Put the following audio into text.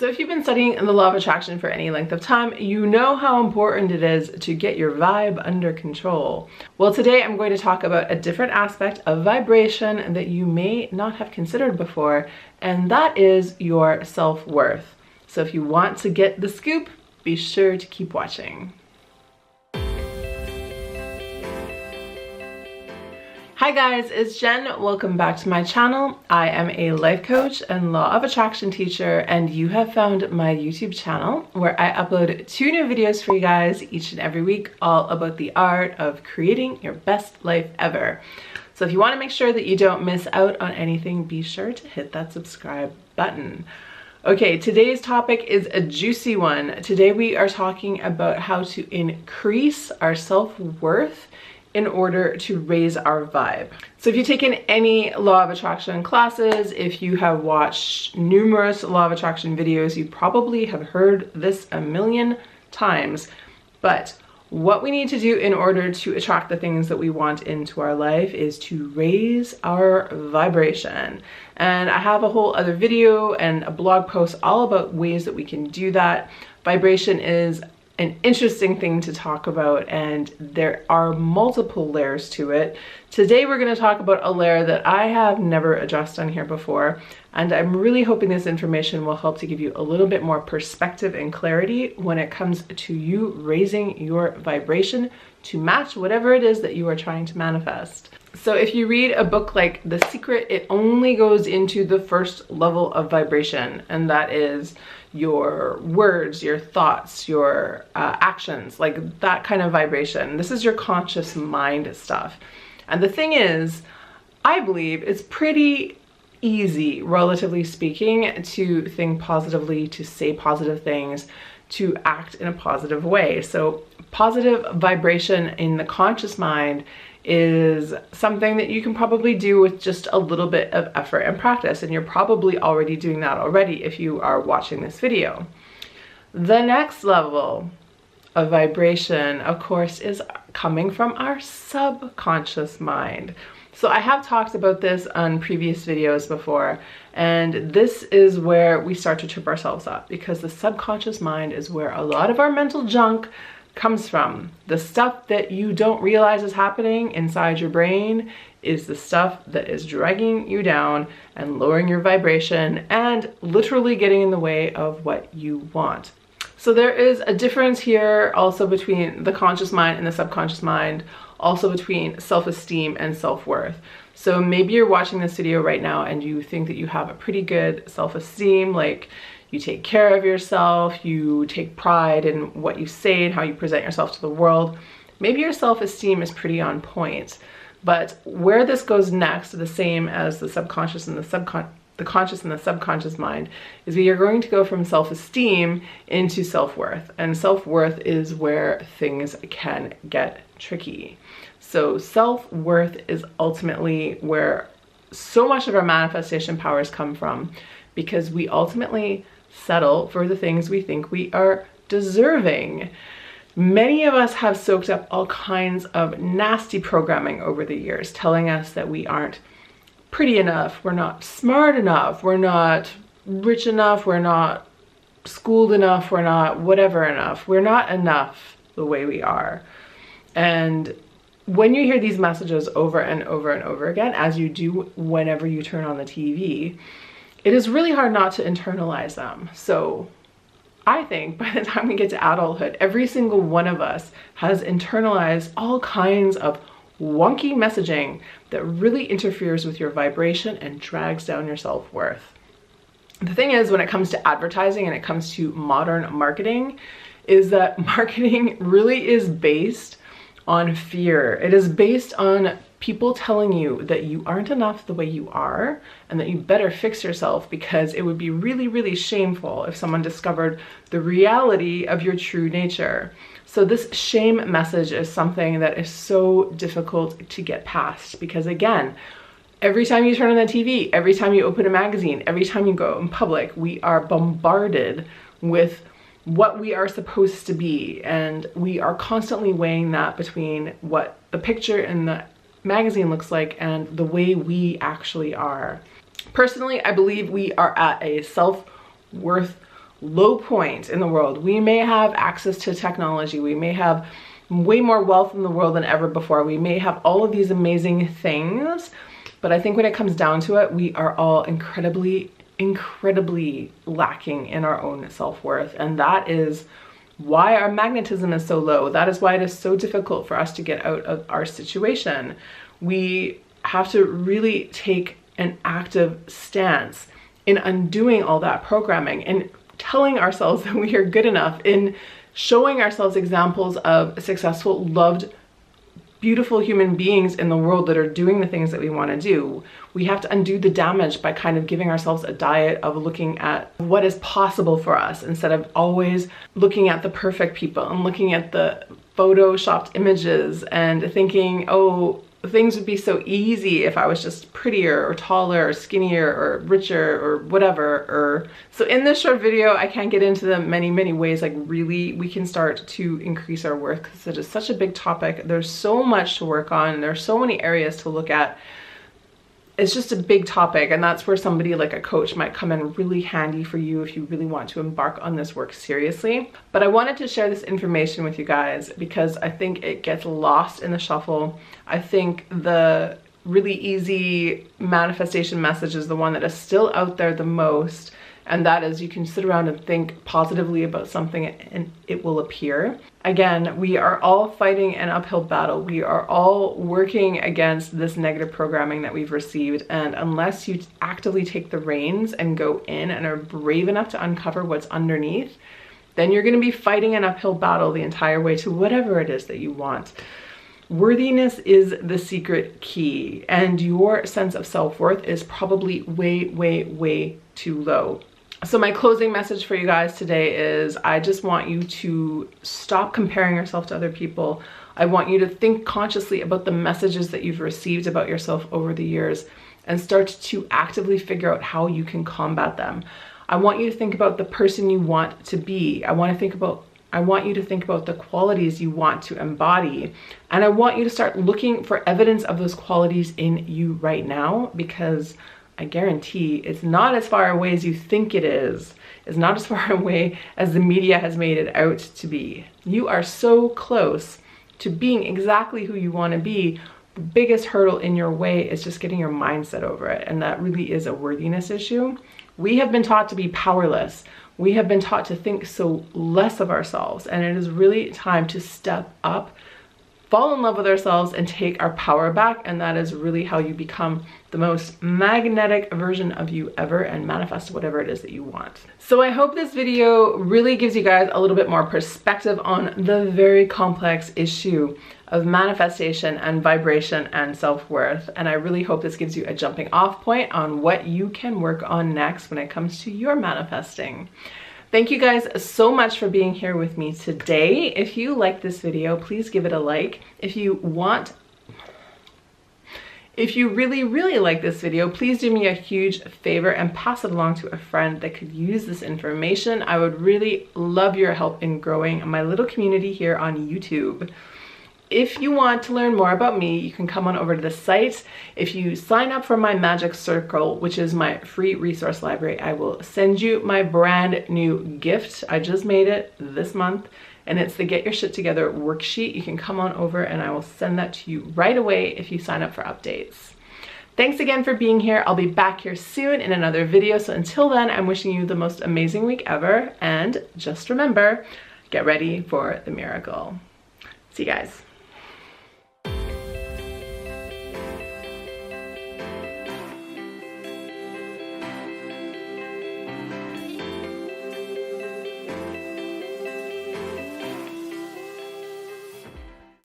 So if you've been studying the law of attraction for any length of time, you know how important it is to get your vibe under control. Well, today I'm going to talk about a different aspect of vibration that you may not have considered before, and that is your self-worth. So if you want to get the scoop, be sure to keep watching. Hi guys, it's Jen. Welcome back to my channel. I am a life coach and law of attraction teacher, and you have found my YouTube channel where I upload 2 new videos for you guys each and every week, all about the art of creating your best life ever. So if you want to make sure that you don't miss out on anything, be sure to hit that subscribe button. Okay, today's topic is a juicy one. Today we are talking about how to increase our self-worth in order to raise our vibe. So if you've taken any law of attraction classes, if you have watched numerous law of attraction videos, you probably have heard this a million times. But what we need to do in order to attract the things that we want into our life is to raise our vibration. And I have a whole other video and a blog post all about ways that we can do that. Vibration is an interesting thing to talk about, and there are multiple layers to it. Today we're going to talk about a layer that I have never addressed on here before, and I'm really hoping this information will help to give you a little bit more perspective and clarity when it comes to you raising your vibration to match whatever it is that you are trying to manifest. So if you read a book like The Secret, it only goes into the first level of vibration, and that is your words, your thoughts, your actions, like that kind of vibration. This is your conscious mind stuff. And the thing is, I believe it's pretty easy, relatively speaking, to think positively, to say positive things, to act in a positive way. So positive vibration in the conscious mind is something that you can probably do with just a little bit of effort and practice, and you're probably already doing that already if you are watching this video. The next level of vibration, of course, is coming from our subconscious mind. So I have talked about this on previous videos before, and this is where we start to trip ourselves up, because the subconscious mind is where a lot of our mental junk comes from. The stuff that you don't realize is happening inside your brain is the stuff that is dragging you down and lowering your vibration and literally getting in the way of what you want. So there is a difference here also between the conscious mind and the subconscious mind, also between self-esteem and self-worth. So maybe you're watching this video right now and you think that you have a pretty good self-esteem, like you take care of yourself, you take pride in what you say and how you present yourself to the world. Maybe your self-esteem is pretty on point. But where this goes next, the same as the subconscious and the conscious and the subconscious mind, is that you're going to go from self-esteem into self-worth. And self-worth is where things can get tricky. So self-worth is ultimately where so much of our manifestation powers come from, because we ultimately settle for the things we think we are deserving. Many of us have soaked up all kinds of nasty programming over the years, telling us that we aren't pretty enough, we're not smart enough, we're not rich enough, we're not schooled enough, we're not whatever enough, we're not enough the way we are. And when you hear these messages over and over and over again, as you do whenever you turn on the TV, it is really hard not to internalize them. So I think by the time we get to adulthood, every single one of us has internalized all kinds of wonky messaging that really interferes with your vibration and drags down your self-worth. The thing is, when it comes to advertising and it comes to modern marketing, is that marketing really is based on fear. It is based on people telling you that you aren't enough the way you are and that you better fix yourself, because it would be really, really shameful if someone discovered the reality of your true nature. So this shame message is something that is so difficult to get past, because again, every time you turn on the TV, every time you open a magazine, every time you go in public, we are bombarded with what we are supposed to be, and we are constantly weighing that between what the picture in the magazine looks like and the way we actually are. Personally, I believe we are at a self-worth low point in the world. We may have access to technology. We may have way more wealth in the world than ever before. We may have all of these amazing things, but I think when it comes down to it, we are all incredibly lacking in our own self-worth. And that is why our magnetism is so low. That is why it is so difficult for us to get out of our situation. We have to really take an active stance in undoing all that programming and telling ourselves that we are good enough, in showing ourselves examples of successful, loved, beautiful human beings in the world that are doing the things that we want to do. We have to undo the damage by kind of giving ourselves a diet of looking at what is possible for us, instead of always looking at the perfect people and looking at the photoshopped images and thinking, oh, things would be so easy if I was just prettier or taller or skinnier or richer or whatever. So in this short video, I can't get into the many ways like really we can start to increase our worth, because it is such a big topic. There's so much to work on. There's so many areas to look at. It's just a big topic, and that's where somebody like a coach might come in really handy for you if you really want to embark on this work seriously. But I wanted to share this information with you guys because I think it gets lost in the shuffle. I think the really easy manifestation message is the one that is still out there the most, and that is you can sit around and think positively about something and it will appear. Again, we are all fighting an uphill battle. We are all working against this negative programming that we've received, and unless you actively take the reins and go in and are brave enough to uncover what's underneath, then you're going to be fighting an uphill battle the entire way to whatever it is that you want. Worthiness is the secret key, and your sense of self-worth is probably way too low. So my closing message for you guys today is I just want you to stop comparing yourself to other people. I want you to think consciously about the messages that you've received about yourself over the years and start to actively figure out how you can combat them. I want you to think about the person you want to be. I want you to think about the qualities you want to embody. And I want you to start looking for evidence of those qualities in you right now, because I guarantee it's not as far away as you think it is. It's not as far away as the media has made it out to be. You are so close to being exactly who you want to be. The biggest hurdle in your way is just getting your mindset over it. And that really is a worthiness issue. We have been taught to be powerless. We have been taught to think so less of ourselves. And it is really time to step up, fall in love with ourselves, and take our power back. And that is really how you become the most magnetic version of you ever and manifest whatever it is that you want. So I hope this video really gives you guys a little bit more perspective on the very complex issue of manifestation and vibration and self-worth. And I really hope this gives you a jumping off point on what you can work on next when it comes to your manifesting. Thank you guys so much for being here with me today. If you like this video, please give it a like. If you really like this video, please do me a huge favor and pass it along to a friend that could use this information. I would really love your help in growing my little community here on YouTube. If you want to learn more about me, you can come on over to the site. If you sign up for my Magic Circle, which is my free resource library, I will send you my brand new gift. I just made it this month, and it's the Get Your Shit Together worksheet. You can come on over and I will send that to you right away if you sign up for updates. Thanks again for being here. I'll be back here soon in another video. So until then, I'm wishing you the most amazing week ever. And just remember, get ready for the miracle. See you guys.